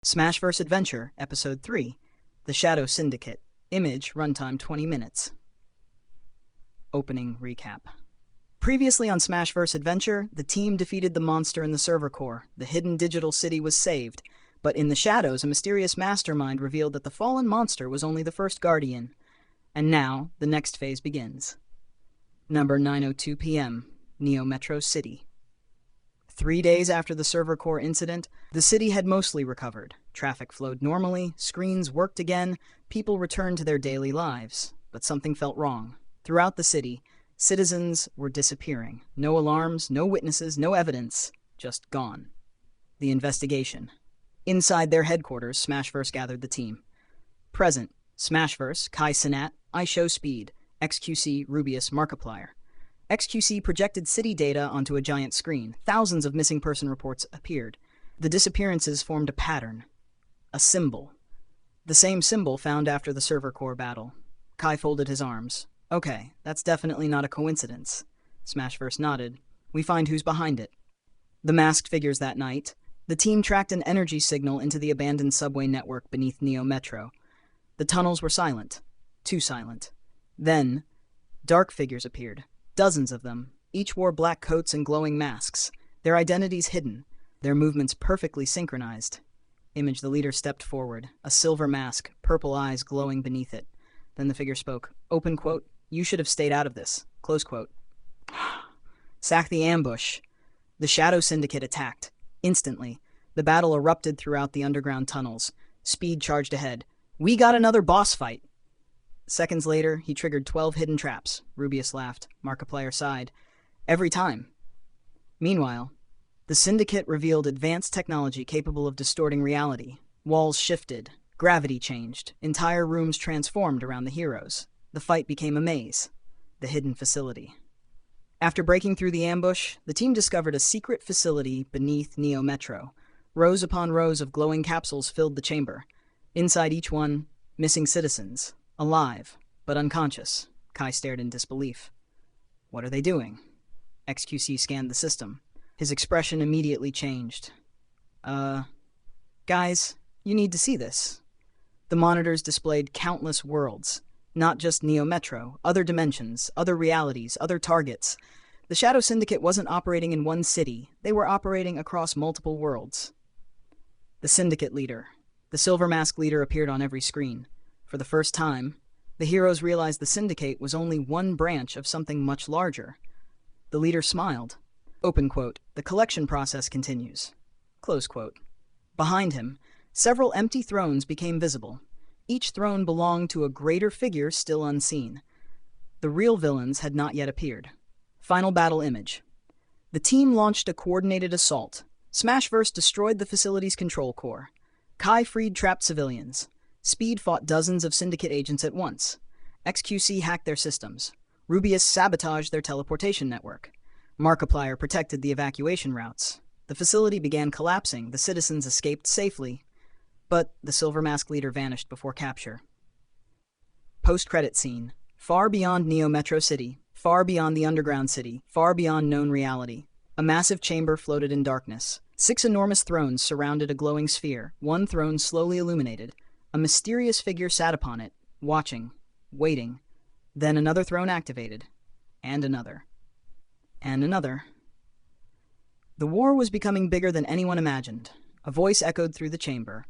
SmashVerse Adventure, Episode 3, The Shadow Syndicate. Image, runtime 20 minutes. Opening recap. Previously on SmashVerse Adventure, the team defeated the monster in the server core. The hidden digital city was saved, but in the shadows, a mysterious mastermind revealed that the fallen monster was only the first guardian. And now, the next phase begins. Number 9:02 p.m., Neo Metro City. 3 days after the server core incident, the city had mostly recovered. Traffic flowed normally, screens worked again, people returned to their daily lives. But something felt wrong. Throughout the city, citizens were disappearing. No alarms, no witnesses, no evidence. Just gone. The investigation. Inside their headquarters, SmashVerse gathered the team. Present, SmashVerse, Kai Cenat, iShowSpeed, XQC, Rubius, Markiplier. XQC projected city data onto a giant screen. Thousands of missing person reports appeared. The disappearances formed a pattern. A symbol. The same symbol found after the server core battle. Kai folded his arms. Okay, that's definitely not a coincidence. SmashVerse nodded. We find who's behind it. The masked figures that night. The team tracked an energy signal into the abandoned subway network beneath Neo Metro. The tunnels were silent. Too silent. Then, dark figures appeared. Dozens of them. Each wore black coats and glowing masks. Their identities hidden. Their movements perfectly synchronized. Image, the leader, stepped forward. A silver mask, purple eyes glowing beneath it. Then the figure spoke. Open quote, "You should have stayed out of this." Close quote. Sack the ambush. The Shadow Syndicate attacked. Instantly, the battle erupted throughout the underground tunnels. Speed charged ahead. We got another boss fight. Seconds later, he triggered 12 hidden traps. Rubius laughed. Markiplier sighed. Every time. Meanwhile, the Syndicate revealed advanced technology capable of distorting reality. Walls shifted. Gravity changed. Entire rooms transformed around the heroes. The fight became a maze. The hidden facility. After breaking through the ambush, the team discovered a secret facility beneath Neo Metro. Rows upon rows of glowing capsules filled the chamber. Inside each one, missing citizens. Alive, but unconscious. Kai stared in disbelief. What are they doing? XQC scanned the system. His expression immediately changed. Guys, you need to see this. The monitors displayed countless worlds. Not just Neo Metro, other dimensions, other realities, other targets. The Shadow Syndicate wasn't operating in one city. They were operating across multiple worlds. The Syndicate leader. The Silver Mask leader appeared on every screen. For the first time, the heroes realized the Syndicate was only one branch of something much larger. The leader smiled. Open quote, "The collection process continues." Close quote. Behind him, several empty thrones became visible. Each throne belonged to a greater figure still unseen. The real villains had not yet appeared. Final battle image. The team launched a coordinated assault. SmashVerse destroyed the facility's control core. Kai freed trapped civilians. Speed fought dozens of Syndicate agents at once. XQC hacked their systems. Rubius sabotaged their teleportation network. Markiplier protected the evacuation routes. The facility began collapsing. The citizens escaped safely. But the Silver Mask leader vanished before capture. Post-credit scene. Far beyond Neo Metro City. Far beyond the underground city. Far beyond known reality. A massive chamber floated in darkness. 6 enormous thrones surrounded a glowing sphere. One throne slowly illuminated. A mysterious figure sat upon it, watching, waiting. Then another throne activated. And another. And another. The war was becoming bigger than anyone imagined. A voice echoed through the chamber.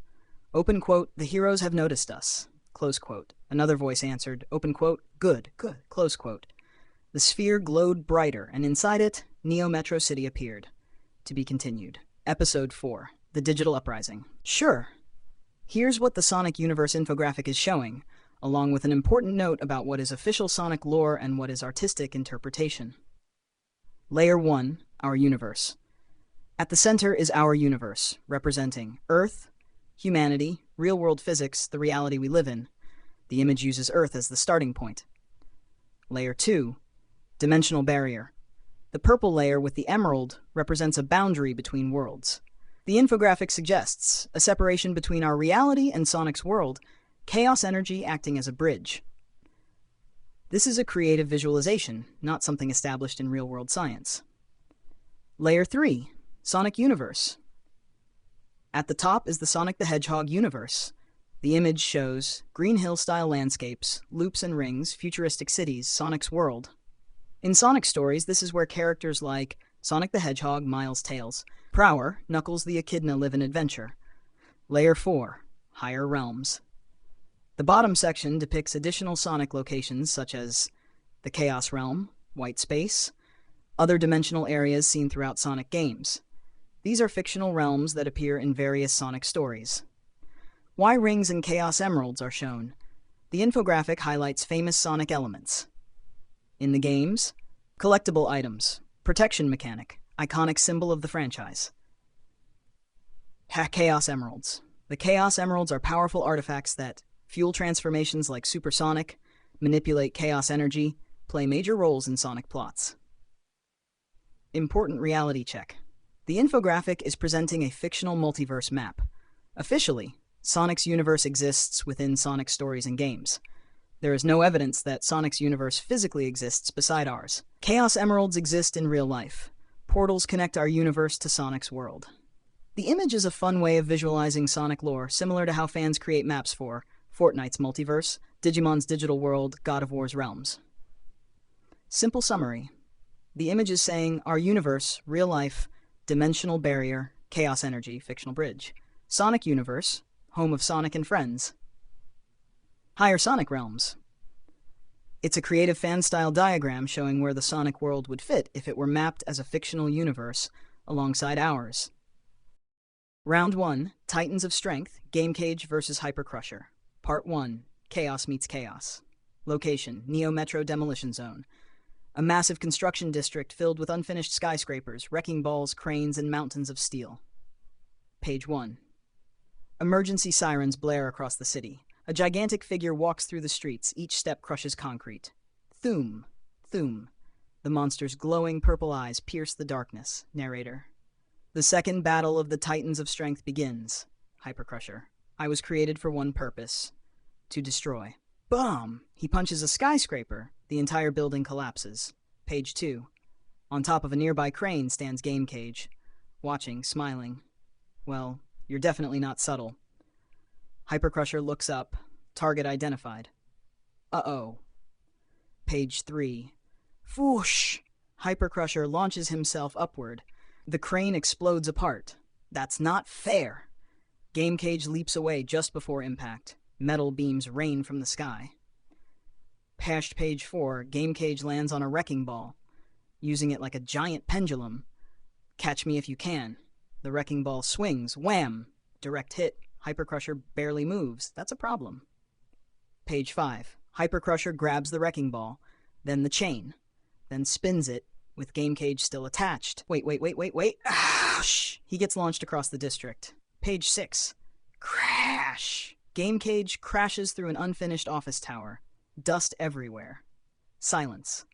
Open quote, "The heroes have noticed us." Close quote. Another voice answered. Open quote, "Good, good." Close quote. The sphere glowed brighter, and inside it, Neo Metro City appeared. To be continued. Episode 4. The Digital Uprising. Sure. Here's what the Sonic Universe infographic is showing, along with an important note about what is official Sonic lore and what is artistic interpretation. Layer 1, our universe. At the center is our universe, representing Earth, humanity, real-world physics, the reality we live in. The image uses Earth as the starting point. Layer 2, dimensional barrier. The purple layer with the emerald represents a boundary between worlds. The infographic suggests a separation between our reality and Sonic's world, chaos energy acting as a bridge. This is a creative visualization, not something established in real-world science. Layer 3, Sonic Universe. At the top is the Sonic the Hedgehog universe. The image shows Green Hill-style landscapes, loops and rings, futuristic cities, Sonic's world. In Sonic stories, this is where characters like Sonic the Hedgehog, Miles Tails, Prower, Knuckles the Echidna live an adventure. Layer 4, Higher Realms. The bottom section depicts additional Sonic locations such as the Chaos Realm, White Space, other dimensional areas seen throughout Sonic games. These are fictional realms that appear in various Sonic stories. Why rings and Chaos Emeralds are shown. The infographic highlights famous Sonic elements. In the games, collectible items, protection mechanic, iconic symbol of the franchise. Chaos Emeralds. The Chaos Emeralds are powerful artifacts that fuel transformations like supersonic, manipulate chaos energy, play major roles in Sonic plots. Important reality check. The infographic is presenting a fictional multiverse map. Officially, Sonic's universe exists within Sonic stories and games. There is no evidence that Sonic's universe physically exists beside ours. Chaos Emeralds exist in real life. Portals connect our universe to Sonic's world. The image is a fun way of visualizing Sonic lore, similar to how fans create maps for Fortnite's multiverse, Digimon's digital world, God of War's realms. Simple summary. The image is saying our universe, real life, dimensional barrier, chaos energy, fictional bridge. Sonic universe, home of Sonic and friends. Higher Sonic realms. It's a creative fan-style diagram showing where the Sonic world would fit if it were mapped as a fictional universe alongside ours. Round 1, Titans of Strength, Game Cage vs. Hyper Crusher. Part 1, Chaos meets Chaos. Location, Neo Metro Demolition Zone. A massive construction district filled with unfinished skyscrapers, wrecking balls, cranes, and mountains of steel. Page 1. Emergency sirens blare across the city. A gigantic figure walks through the streets, each step crushes concrete. Thoom, Thoom. The monster's glowing purple eyes pierce the darkness. Narrator. The second battle of the Titans of Strength begins. Hyper Crusher. I was created for one purpose. To destroy. Boom! He punches a skyscraper. The entire building collapses. Page 2. On top of a nearby crane stands Game Cage. Watching, smiling. Well, you're definitely not subtle. Hyper Crusher looks up. Target identified. Uh-oh. Page 3. Whoosh! Hyper Crusher launches himself upward. The crane explodes apart. That's not fair. Game Cage leaps away just before impact. Metal beams rain from the sky. Past page 4, Game Cage lands on a wrecking ball, using it like a giant pendulum. Catch me if you can. The wrecking ball swings. Wham! Direct hit. Hyper Crusher barely moves. That's a problem. Page 5. Hyper Crusher grabs the wrecking ball, then the chain, then spins it, with Game Cage still attached. Wait. Shh! He gets launched across the district. Page 6. Crash! Game Cage crashes through an unfinished office tower. Dust everywhere. Silence.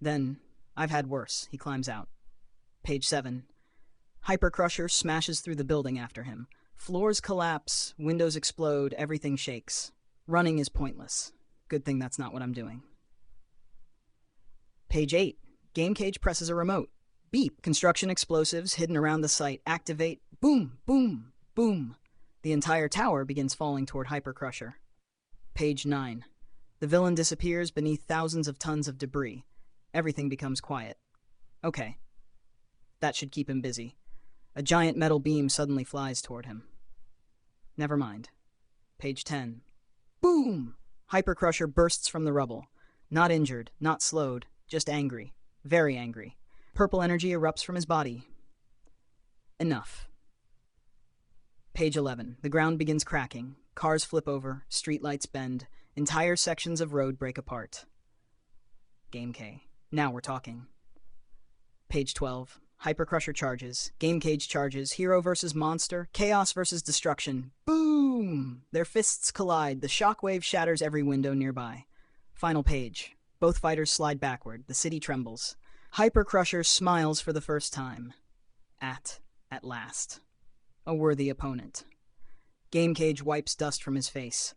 Then, I've had worse. He climbs out. Page 7. Hyper Crusher smashes through the building after him. Floors collapse, windows explode, everything shakes. Running is pointless. Good thing that's not what I'm doing. Page 8. Game Cage presses a remote. Beep. Construction explosives hidden around the site activate. Boom, boom, boom. The entire tower begins falling toward Hyper Crusher. Page 9. The villain disappears beneath thousands of tons of debris. Everything becomes quiet. Okay. That should keep him busy. A giant metal beam suddenly flies toward him. Never mind. Page 10. Boom! Hyper Crusher bursts from the rubble. Not injured, not slowed, just angry. Very angry. Purple energy erupts from his body. Enough. Page 11. The ground begins cracking. Cars flip over, streetlights bend, entire sections of road break apart. Game K. Now we're talking. Page 12. Hyper Crusher charges. Game Cage charges. Hero versus monster. Chaos versus destruction. Boom! Their fists collide. The shockwave shatters every window nearby. Final page. Both fighters slide backward. The city trembles. Hyper Crusher smiles for the first time. At last. A worthy opponent. Game Cage wipes dust from his face.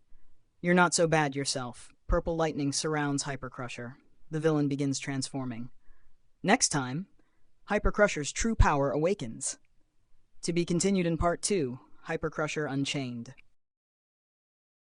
You're not so bad yourself. Purple lightning surrounds Hyper Crusher. The villain begins transforming. Next time, Hyper Crusher's true power awakens. To be continued in Part 2 Hyper Crusher Unchained.